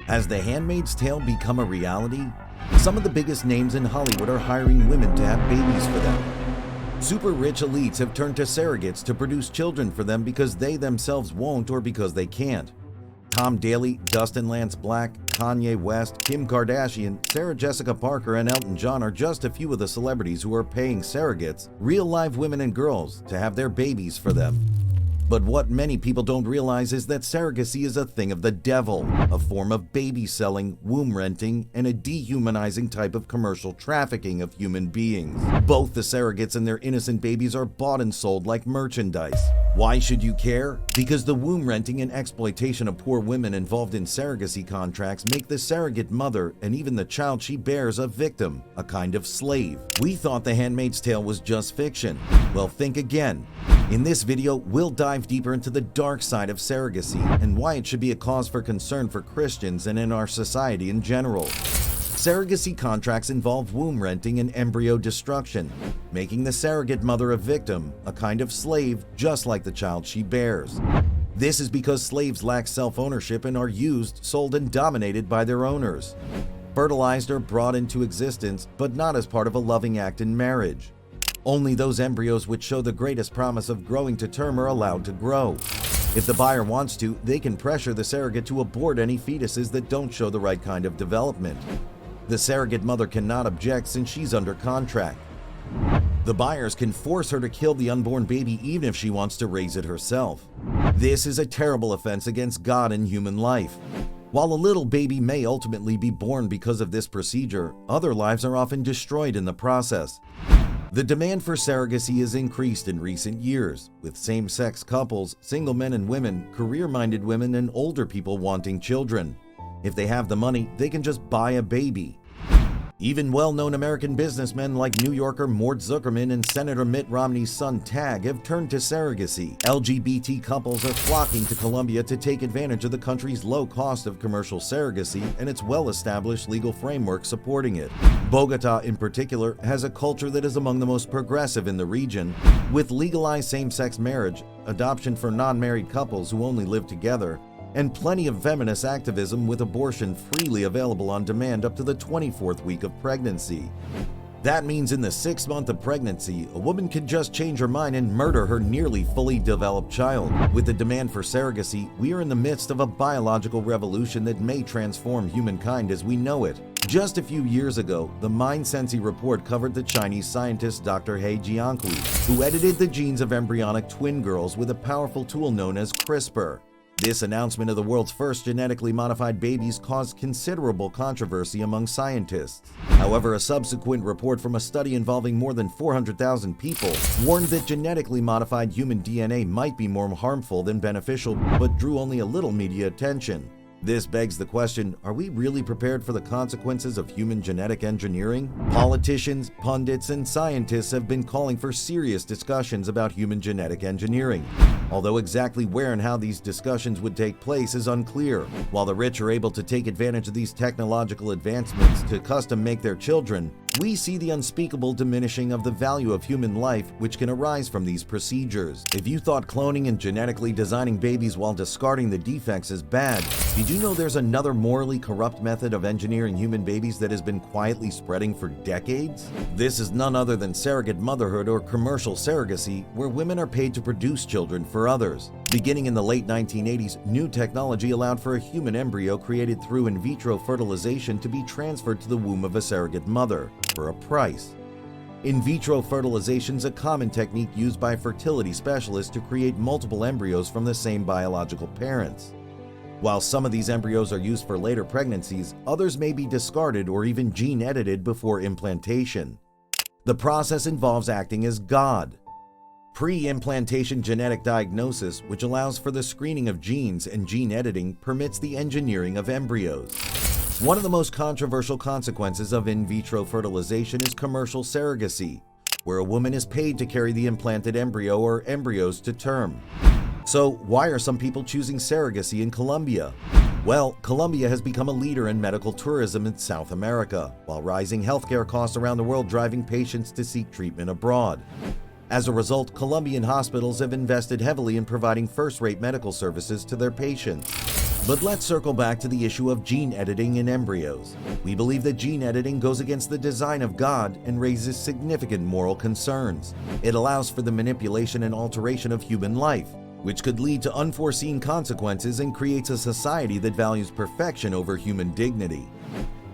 Has The Handmaid's Tale become a reality? Some of the biggest names in Hollywood are hiring women to have babies for them. Super rich elites have turned to surrogates to produce children for them because they themselves won't or because they can't. Tom Daley, Dustin Lance Black, Kanye West, Kim Kardashian, Sarah Jessica Parker, and Elton John are just a few of the celebrities who are paying surrogates, real live women and girls, to have their babies for them. But what many people don't realize is that surrogacy is a thing of the devil, a form of baby selling, womb renting, and a dehumanizing type of commercial trafficking of human beings. Both the surrogates and their innocent babies are bought and sold like merchandise. Why should you care? Because the womb renting and exploitation of poor women involved in surrogacy contracts make the surrogate mother and even the child she bears a victim, a kind of slave. We thought The Handmaid's Tale was just fiction. Well, think again. In this video, we'll dive deeper into the dark side of surrogacy and why it should be a cause for concern for Christians and in our society in general. Surrogacy contracts involve womb renting and embryo destruction, making the surrogate mother a victim, a kind of slave, just like the child she bears. This is because slaves lack self-ownership and are used, sold, and dominated by their owners. Fertilized or brought into existence, but not as part of a loving act in marriage. Only those embryos which show the greatest promise of growing to term are allowed to grow. If the buyer wants to, they can pressure the surrogate to abort any fetuses that don't show the right kind of development. The surrogate mother cannot object since she's under contract. The buyers can force her to kill the unborn baby even if she wants to raise it herself. This is a terrible offense against God and human life. While a little baby may ultimately be born because of this procedure, other lives are often destroyed in the process. The demand for surrogacy has increased in recent years, with same-sex couples, single men and women, career-minded women, and older people wanting children. If they have the money, they can just buy a baby. Even well-known American businessmen like New Yorker Mort Zuckerman and Senator Mitt Romney's son Tag have turned to surrogacy. LGBT couples are flocking to Colombia to take advantage of the country's low cost of commercial surrogacy and its well-established legal framework supporting it. Bogota, in particular, has a culture that is among the most progressive in the region, with legalized same-sex marriage, adoption for non-married couples who only live together, and plenty of feminist activism with abortion freely available on demand up to the 24th week of pregnancy. That means in the 6th month of pregnancy, a woman can just change her mind and murder her nearly fully developed child. With the demand for surrogacy, we are in the midst of a biological revolution that may transform humankind as we know it. Just a few years ago, the Mind Sensi report covered the Chinese scientist Dr. He Jiankui, who edited the genes of embryonic twin girls with a powerful tool known as CRISPR. This announcement of the world's first genetically modified babies caused considerable controversy among scientists. However, a subsequent report from a study involving more than 400,000 people warned that genetically modified human DNA might be more harmful than beneficial, but drew only a little media attention. This begs the question, are we really prepared for the consequences of human genetic engineering? Politicians, pundits, and scientists have been calling for serious discussions about human genetic engineering. Although exactly where and how these discussions would take place is unclear. While the rich are able to take advantage of these technological advancements to custom make their children, we see the unspeakable diminishing of the value of human life which can arise from these procedures. If you thought cloning and genetically designing babies while discarding the defects is bad, did you know there's another morally corrupt method of engineering human babies that has been quietly spreading for decades? This is none other than surrogate motherhood or commercial surrogacy, where women are paid to produce children for others. Beginning in the late 1980s, new technology allowed for a human embryo created through in vitro fertilization to be transferred to the womb of a surrogate mother for a price. In vitro fertilization is a common technique used by fertility specialists to create multiple embryos from the same biological parents. While some of these embryos are used for later pregnancies, others may be discarded or even gene-edited before implantation. The process involves acting as God. Pre-implantation genetic diagnosis, which allows for the screening of genes and gene editing, permits the engineering of embryos. One of the most controversial consequences of in vitro fertilization is commercial surrogacy, where a woman is paid to carry the implanted embryo or embryos to term. So why are some people choosing surrogacy in Colombia? Well, Colombia has become a leader in medical tourism in South America, while rising healthcare costs around the world driving patients to seek treatment abroad. As a result, Colombian hospitals have invested heavily in providing first-rate medical services to their patients. But let's circle back to the issue of gene editing in embryos. We believe that gene editing goes against the design of God and raises significant moral concerns. It allows for the manipulation and alteration of human life, which could lead to unforeseen consequences and creates a society that values perfection over human dignity.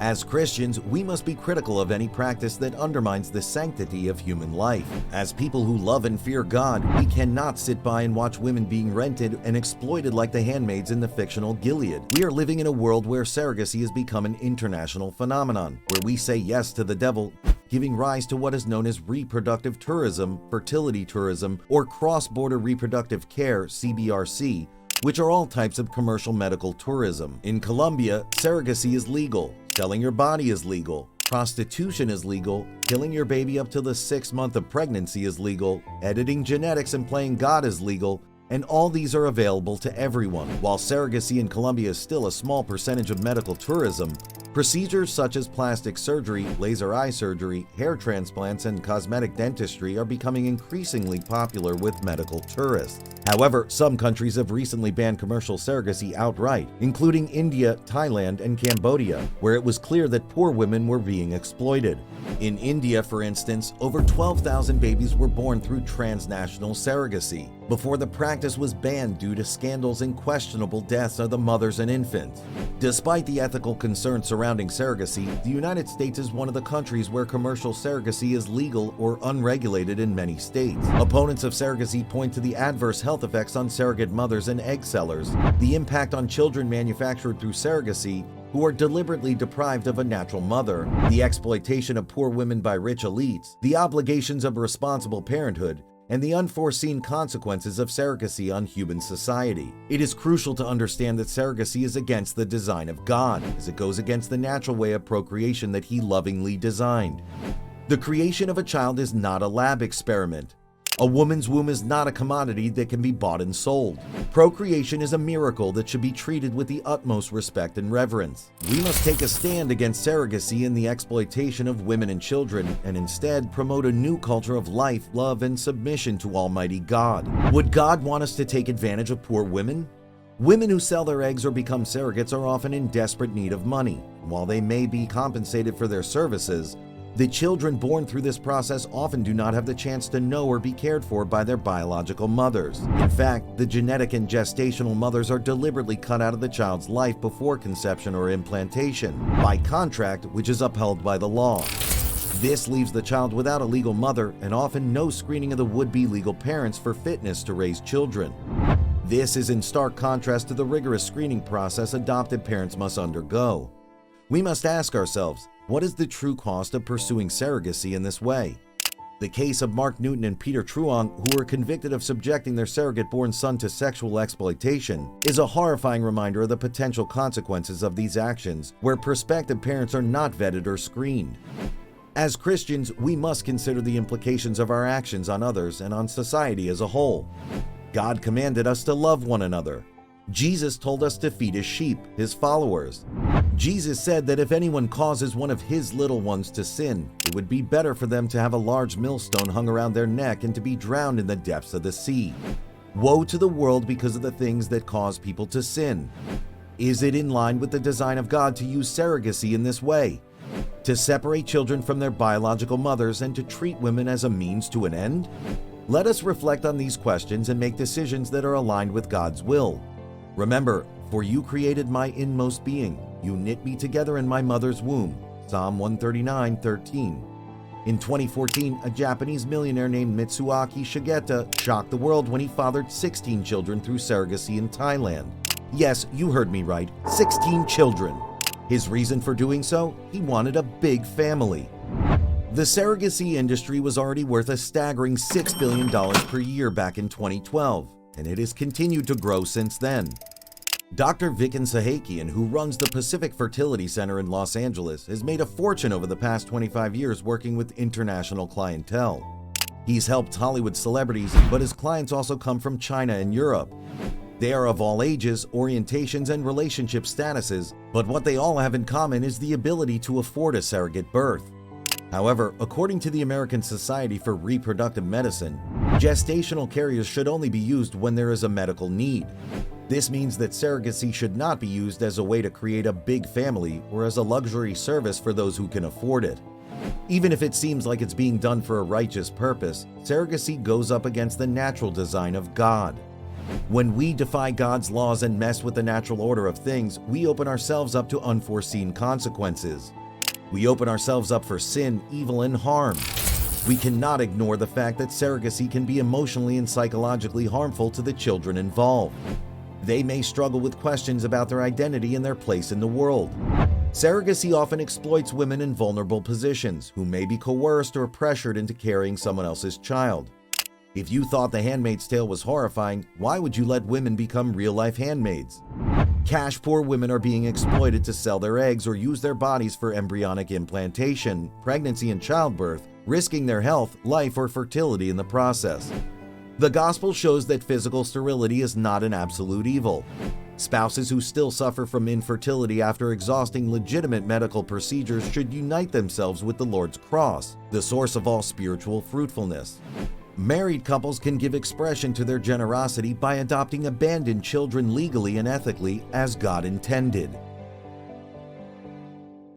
As Christians, we must be critical of any practice that undermines the sanctity of human life. As people who love and fear God, we cannot sit by and watch women being rented and exploited like the handmaids in the fictional Gilead. We are living in a world where surrogacy has become an international phenomenon, where we say yes to the devil, giving rise to what is known as reproductive tourism, fertility tourism, or cross-border reproductive care, CBRC, which are all types of commercial medical tourism. In Colombia, surrogacy is legal. Selling your body is legal. Prostitution is legal. Killing your baby up to the 6th month of pregnancy is legal. Editing genetics and playing God is legal. And all these are available to everyone. While surrogacy in Colombia is still a small percentage of medical tourism, procedures such as plastic surgery, laser eye surgery, hair transplants, and cosmetic dentistry are becoming increasingly popular with medical tourists. However, some countries have recently banned commercial surrogacy outright, including India, Thailand, and Cambodia, where it was clear that poor women were being exploited. In India, for instance, over 12,000 babies were born through transnational surrogacy, before the practice was banned due to scandals and questionable deaths of the mothers and infants. Despite the ethical concerns surrounding surrogacy, the United States is one of the countries where commercial surrogacy is legal or unregulated in many states. Opponents of surrogacy point to the adverse health effects on surrogate mothers and egg sellers, the impact on children manufactured through surrogacy who are deliberately deprived of a natural mother, the exploitation of poor women by rich elites, the obligations of responsible parenthood, and the unforeseen consequences of surrogacy on human society. It is crucial to understand that surrogacy is against the design of God, as it goes against the natural way of procreation that He lovingly designed. The creation of a child is not a lab experiment. A woman's womb is not a commodity that can be bought and sold. Procreation is a miracle that should be treated with the utmost respect and reverence. We must take a stand against surrogacy and the exploitation of women and children, and instead promote a new culture of life, love, and submission to Almighty God. Would God want us to take advantage of poor women? Women who sell their eggs or become surrogates are often in desperate need of money. While they may be compensated for their services, the children born through this process often do not have the chance to know or be cared for by their biological mothers. In fact, the genetic and gestational mothers are deliberately cut out of the child's life before conception or implantation, by contract which is upheld by the law. This leaves the child without a legal mother and often no screening of the would-be legal parents for fitness to raise children. This is in stark contrast to the rigorous screening process adopted parents must undergo. We must ask ourselves, what is the true cost of pursuing surrogacy in this way? The case of Mark Newton and Peter Truong, who were convicted of subjecting their surrogate-born son to sexual exploitation, is a horrifying reminder of the potential consequences of these actions, where prospective parents are not vetted or screened. As Christians, we must consider the implications of our actions on others and on society as a whole. God commanded us to love one another. Jesus told us to feed His sheep, His followers. Jesus said that if anyone causes one of His little ones to sin, it would be better for them to have a large millstone hung around their neck and to be drowned in the depths of the sea. Woe to the world because of the things that cause people to sin. Is it in line with the design of God to use surrogacy in this way? To separate children from their biological mothers and to treat women as a means to an end? Let us reflect on these questions and make decisions that are aligned with God's will. Remember, for you created my inmost being. You knit me together in my mother's womb. Psalm 139:13. In 2014, a Japanese millionaire named Mitsuaki Shigeta shocked the world when he fathered 16 children through surrogacy in Thailand. Yes, you heard me right, 16 children. His reason for doing so? He wanted a big family. The surrogacy industry was already worth a staggering $6 billion per year back in 2012, and it has continued to grow since then. Dr. Viken Sahakian, who runs the Pacific Fertility Center in Los Angeles, has made a fortune over the past 25 years working with international clientele. He's helped Hollywood celebrities, but his clients also come from China and Europe. They are of all ages, orientations, and relationship statuses, but what they all have in common is the ability to afford a surrogate birth. However, according to the American Society for Reproductive Medicine, gestational carriers should only be used when there is a medical need. This means that surrogacy should not be used as a way to create a big family or as a luxury service for those who can afford it. Even if it seems like it's being done for a righteous purpose, surrogacy goes up against the natural design of God. When we defy God's laws and mess with the natural order of things, we open ourselves up to unforeseen consequences. We open ourselves up for sin, evil, and harm. We cannot ignore the fact that surrogacy can be emotionally and psychologically harmful to the children involved. They may struggle with questions about their identity and their place in the world. Surrogacy often exploits women in vulnerable positions who may be coerced or pressured into carrying someone else's child. If you thought The Handmaid's Tale was horrifying, why would you let women become real-life handmaids? Cash-poor women are being exploited to sell their eggs or use their bodies for embryonic implantation, pregnancy, and childbirth, risking their health, life, or fertility in the process. The gospel shows that physical sterility is not an absolute evil. Spouses who still suffer from infertility after exhausting legitimate medical procedures should unite themselves with the Lord's cross, the source of all spiritual fruitfulness. Married couples can give expression to their generosity by adopting abandoned children legally and ethically as God intended.